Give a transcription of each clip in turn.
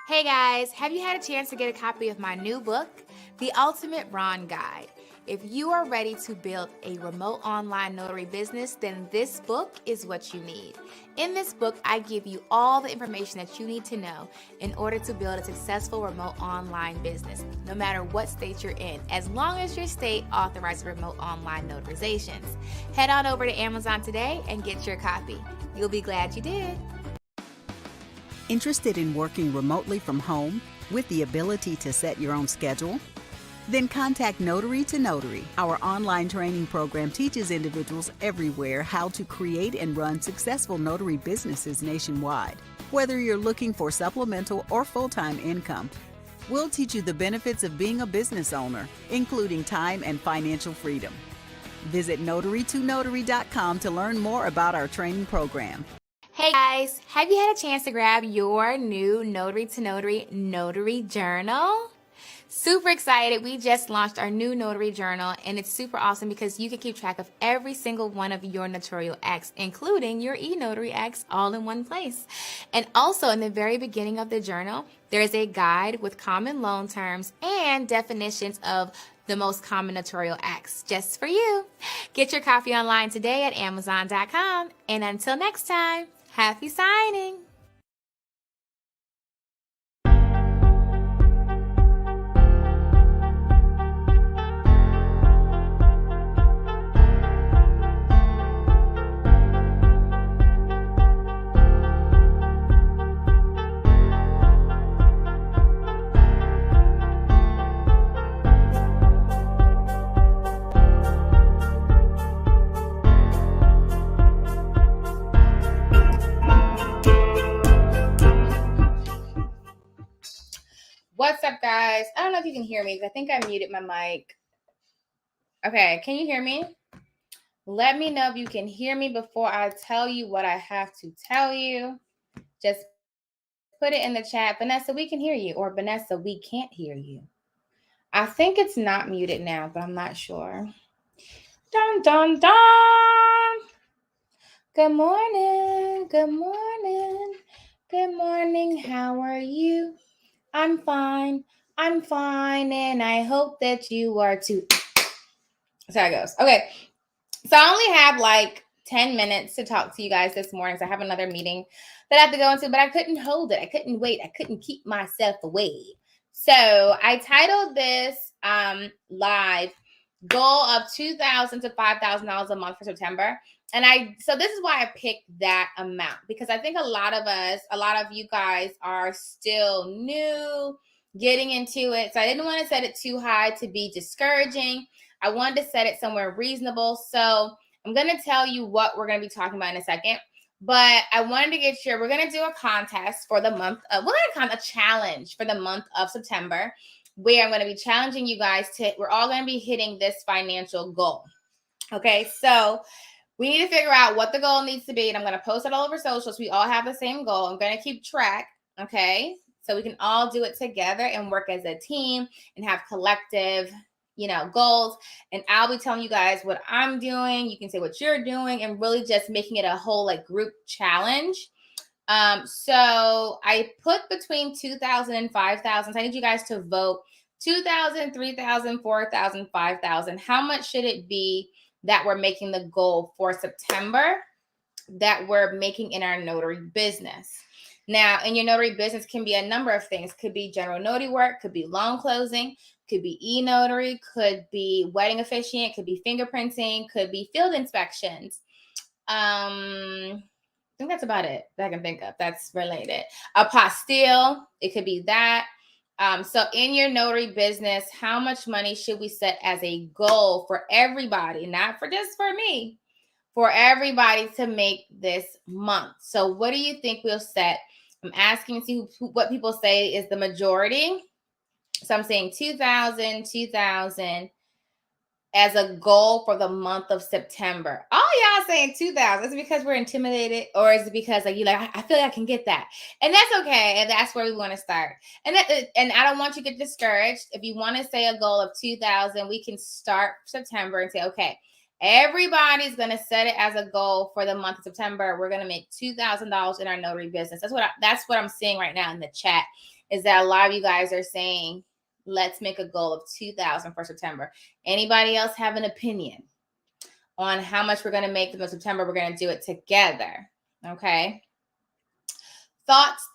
Hey guys, have you had a chance to get a copy of my new book, The Ultimate Ron Guide? If you are ready to build a remote online notary business, then this book is what you need. In this book, I give you all the information that you need to know in order to build a successful remote online business, no matter what state you're in, as long as your state authorizes remote online notarizations. Head on over to Amazon today and get your copy. You'll be glad you did. Interested in working remotely from home with the ability to set your own schedule? Then contact Notary to Notary. Our online training program teaches individuals everywhere how to create and run successful notary businesses nationwide. Whether you're looking for supplemental or full-time income, we'll teach you the benefits of being a business owner, including time and financial freedom. Visit NotaryToNotary.com to learn more about our training program. Hey guys, have you had a chance to grab your new Notary to Notary Notary Journal? Super excited. We just launched our new Notary Journal, and it's super awesome because you can keep track of every single one of your notarial acts, including your e-notary acts, all in one place. And also, in the very beginning of the journal, there's a guide with common loan terms and definitions of the most common notarial acts just for you. Get your copy online today at Amazon.com. And until next time, happy signing. What's up, guys? I don't know if you can hear me because I think I muted my mic. Okay, can you hear me? Let me know if you can hear me before I tell you what I have to tell you. Just put it in the chat. Vanessa, we can hear you. Or Vanessa, we can't hear you. I think it's not muted now, but I'm not sure. Dun, dun, dun. Good morning. Good morning. Good morning. How are you? I'm fine. I'm fine. And I hope that you are too. That's how it goes. Okay. So I only have like 10 minutes to talk to you guys this morning. So I have another meeting that I have to go into, but I couldn't hold it. I couldn't wait. I couldn't keep myself away. So I titled this live goal of $2,000 to $5,000 a month for September. So this is why I picked that amount, because I think a lot of you guys are still new getting into it. So I didn't want to set it too high to be discouraging. I wanted to set it somewhere reasonable. So I'm going to tell you what we're going to be talking about in a second. But I wanted to get sure we're going to do a contest for the month of, a challenge for the month of September, where I'm going to be challenging you guys we're all going to be hitting this financial goal. Okay, so we need to figure out what the goal needs to be. And I'm going to post it all over social so we all have the same goal. I'm going to keep track. Okay, so we can all do it together and work as a team and have collective goals. And I'll be telling you guys what I'm doing. You can say what you're doing and really just making it a whole group challenge. So I put between 2,000 and 5,000. So I need you guys to vote 2,000, 3,000, 4,000, 5,000. How much should it be that we're making the goal for September that we're making in our notary business? Now, in your notary business can be a number of things. Could be general notary work, could be loan closing, could be e-notary, could be wedding officiant, could be fingerprinting, could be field inspections. I think that's about it that I can think of that's related. Apostille, it could be that. So in your notary business, how much money should we set as a goal for everybody, not for just for me, for everybody to make this month? So what do you think we'll set? I'm asking to see what people say is the majority. So I'm saying 2,000 as a goal for the month of September. All y'all saying 2,000. Is it because we're intimidated, or is it because I feel like I can get that? And that's okay. And that's where we want to start. And I don't want you to get discouraged. If you want to say a goal of 2,000, we can start September and say, okay, everybody's going to set it as a goal for the month of September. We're going to make $2,000 in our notary business. That's what I'm seeing right now in the chat. is that a lot of you guys are saying, let's make a goal of 2,000 for September. Anybody else have an opinion on how much we're going to make for September? We're going to do it together. Okay. Thoughts.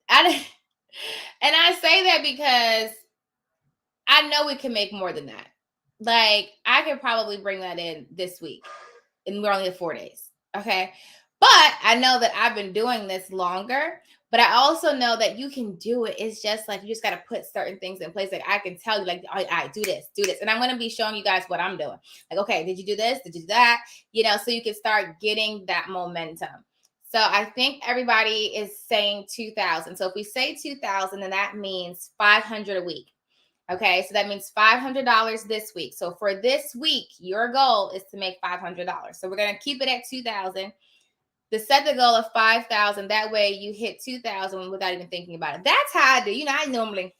And I say that because I know we can make more than that. Like, I could probably bring that in this week, and we're only at 4 days. Okay. But I know that I've been doing this longer, but I also know that you can do it. It's just like, you just got to put certain things in place. Like, I can tell you, like, all right, do this. And I'm going to be showing you guys what I'm doing. Like, okay, did you do this? Did you do that? So you can start getting that momentum. So I think everybody is saying 2,000. So if we say 2,000, then that means 500 a week. Okay, so that means $500 this week. So for this week, your goal is to make $500. So we're going to keep it at 2,000. To set the goal of 5,000, that way you hit 2,000 without even thinking about it. That's how I do. I normally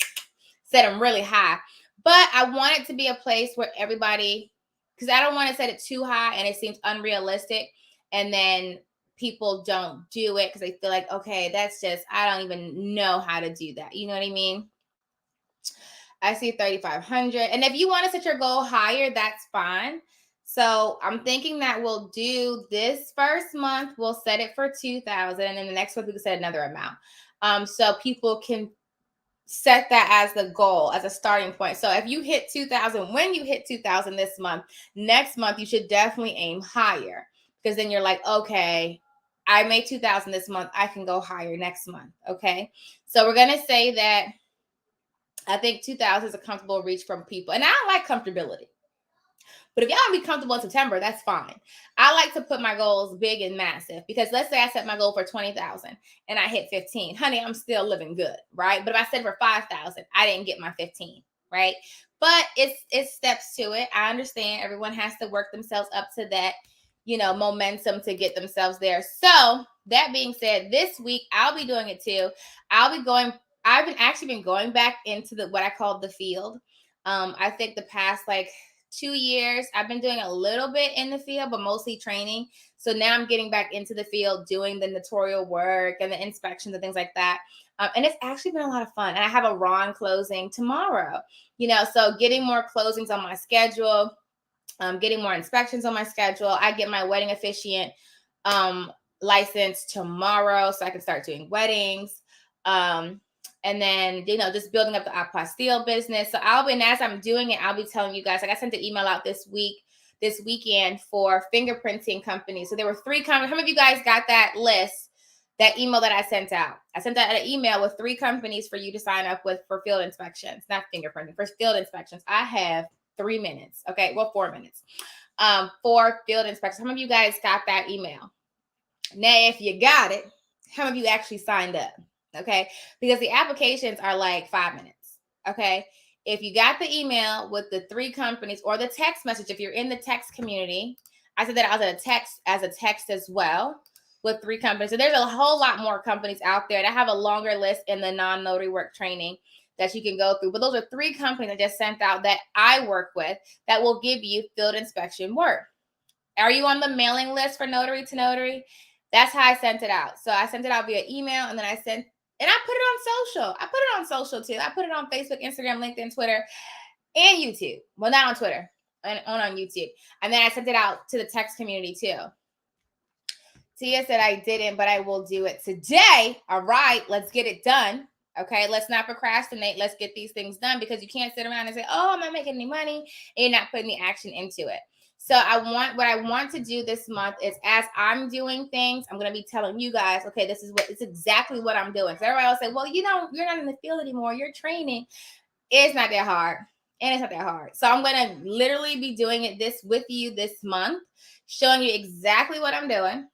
set them really high, but I want it to be a place where everybody, because I don't want to set it too high and it seems unrealistic, and then people don't do it because they feel like, okay, that's just, I don't even know how to do that. You know what I mean? I see 3,500. And if you want to set your goal higher, that's fine. So I'm thinking that we'll do this first month, we'll set it for 2,000, and the next month we can set another amount. So people can set that as the goal, as a starting point. So if you hit 2,000, when you hit 2,000 this month, next month you should definitely aim higher, because then you're like, okay, I made 2,000 this month, I can go higher next month. Okay. So we're going to say that I think 2,000 is a comfortable reach from people. And I don't like comfortability. But if y'all want to be comfortable in September, that's fine. I like to put my goals big and massive, because let's say I set my goal for 20,000 and I hit 15. Honey, I'm still living good, right? But if I set for 5,000, I didn't get my 15, right? But it's steps to it. I understand everyone has to work themselves up to that, momentum to get themselves there. So that being said, this week I'll be doing it too. I've been going back into what I call the field. I think the past 2 years, I've been doing a little bit in the field, but mostly training. So now I'm getting back into the field, doing the notarial work and the inspections and things like that. And it's actually been a lot of fun. And I have a Ron closing tomorrow, so getting more closings on my schedule, getting more inspections on my schedule. I get my wedding officiant license tomorrow, so I can start doing weddings. And then, just building up the apostille business. So as I'm doing it, I'll be telling you guys, I sent an email out this weekend for fingerprinting companies. So there were 3 companies. How many of you guys got that list, that email that I sent out? I sent out an email with 3 companies for you to sign up with for field inspections, not fingerprinting, for field inspections. I have 3 minutes. Okay. Well, 4 minutes, for field inspections. How many of you guys got that email? Now, if you got it, how many of you actually signed up? Okay. Because the applications are 5 minutes. Okay. If you got the email with the 3 companies, or the text message, if you're in the text community, I said that I was as a text as well with 3 companies. So there's a whole lot more companies out there. And I have a longer list in the non-notary work training that you can go through. But those are 3 companies I just sent out that I work with that will give you field inspection work. Are you on the mailing list for Notary to Notary? That's how I sent it out. So I sent it out via email, and then I put it on social. I put it on social too. I put it on Facebook, Instagram, LinkedIn, Twitter, and YouTube. Well, not on Twitter, on YouTube. And then I sent it out to the text community too. Tia said I didn't, but I will do it today. All right, let's get it done. Okay, let's not procrastinate. Let's get these things done, because you can't sit around and say, oh, I'm not making any money, and you're not putting the action into it. So what I want to do this month is, as I'm doing things, I'm going to be telling you guys, okay, it's exactly what I'm doing. So everybody will say, well, you're not in the field anymore. You're training. It's not that hard. And it's not that hard. So I'm going to literally be doing it with you this month, showing you exactly what I'm doing.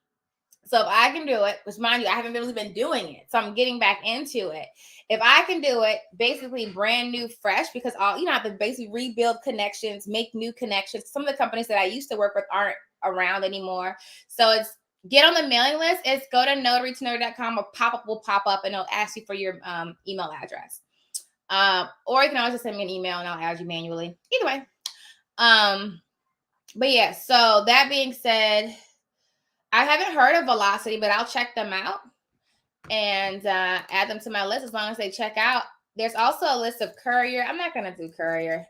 So if I can do it, which mind you, I haven't really been doing it, so I'm getting back into it. If I can do it, basically brand new, fresh, because I have to basically rebuild connections, make new connections. Some of the companies that I used to work with aren't around anymore. So it's get on the mailing list. It's go to notarytonotary.com. A pop-up will pop up, and it'll ask you for your email address. Or you can always just send me an email and I'll add you manually. Either way. But yeah, so that being said, I haven't heard of Velocity, but I'll check them out. and add them to my list as long as they check out. There's also a list of courier. I'm not going to do courier.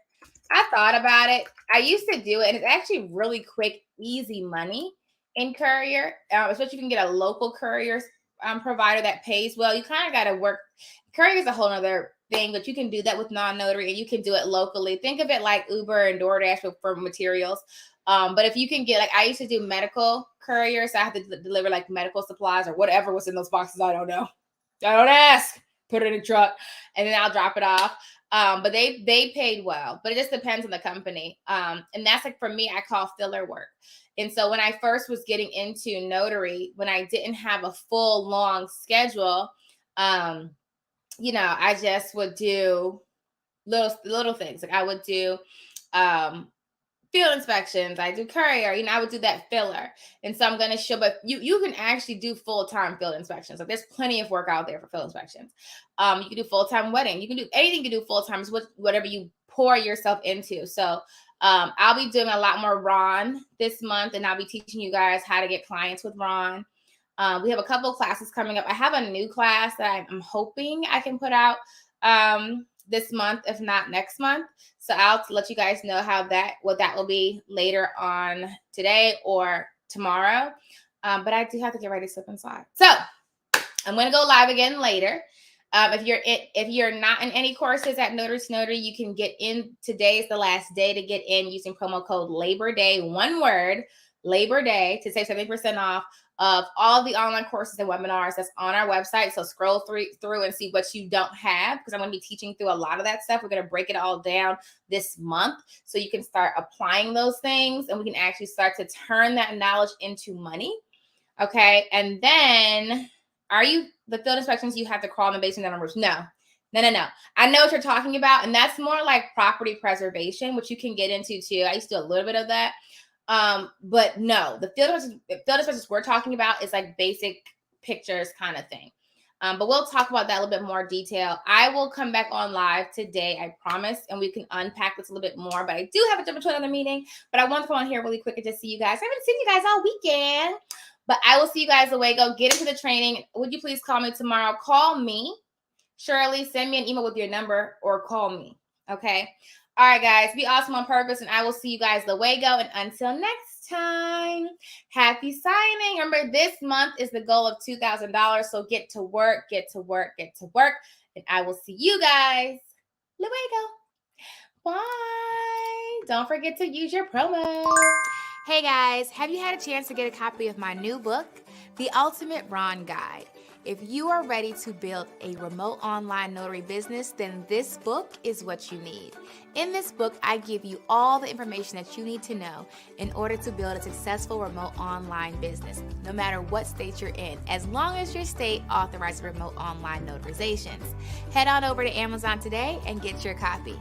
I thought about it. I used to do it, and it's actually really quick, easy money in courier, especially if you can get a local courier provider that pays well. You kind of got to work. Courier is a whole other thing, but you can do that with non-notary, and you can do it locally. Think of it like Uber and DoorDash for materials. But if you can get, like, I used to do medical courier, so I have to deliver like medical supplies or whatever was in those boxes. I don't know. I don't ask. Put it in a truck, and then I'll drop it off. But they paid well, but it just depends on the company. And that's like, for me, I call filler work. And so when I first was getting into notary, when I didn't have a full long schedule, I just would do little things. Like I would do field inspections. I do courier, I would do that filler. And so I'm going to show, but you can actually do full-time field inspections. Like there's plenty of work out there for field inspections. You can do full-time wedding. You can do anything you can do full-time, is whatever you pour yourself into. So I'll be doing a lot more Ron this month, and I'll be teaching you guys how to get clients with Ron. We have a couple of classes coming up. I have a new class that I'm hoping I can put out this month, if not next month. So I'll let you guys know what that will be later on today or tomorrow. But I do have to get ready to slip inside. So I'm going to go live again later. If you're not in any courses at Notary to Notary, you can get in. Today is the last day to get in using promo code Labor Day, one word, Labor Day, to save 70% off of all the online courses and webinars that's on our website. So scroll through and see what you don't have, because I'm going to be teaching through a lot of that stuff. We're going to break it all down this month so you can start applying those things, and we can actually start to turn that knowledge into money. Okay. And then the field inspections, you have to crawl in the basement down on roofs? No. I know what you're talking about. And that's more like property preservation, which you can get into too. I used to do a little bit of that. But no, the field inspections we're talking about is like basic pictures kind of thing. But we'll talk about that a little bit more detail. I will come back on live today, I promise, and we can unpack this a little bit more. But I do have to jump into another meeting. But I want to come on here really quick and just see you guys. I haven't seen you guys all weekend. But I will see you guys away. Go get into the training. Would you please call me tomorrow? Call me. Shirley, send me an email with your number or call me. Okay. All right, guys. Be awesome on purpose. And I will see you guys the way go. And until next time, happy signing. Remember, this month is the goal of $2,000. So get to work, get to work, get to work. And I will see you guys luego. Bye. Don't forget to use your promo. Hey guys, have you had a chance to get a copy of my new book, The Ultimate Ron Guide? If you are ready to build a remote online notary business, then this book is what you need. In this book, I give you all the information that you need to know in order to build a successful remote online business, no matter what state you're in, as long as your state authorizes remote online notarizations. Head on over to Amazon today and get your copy.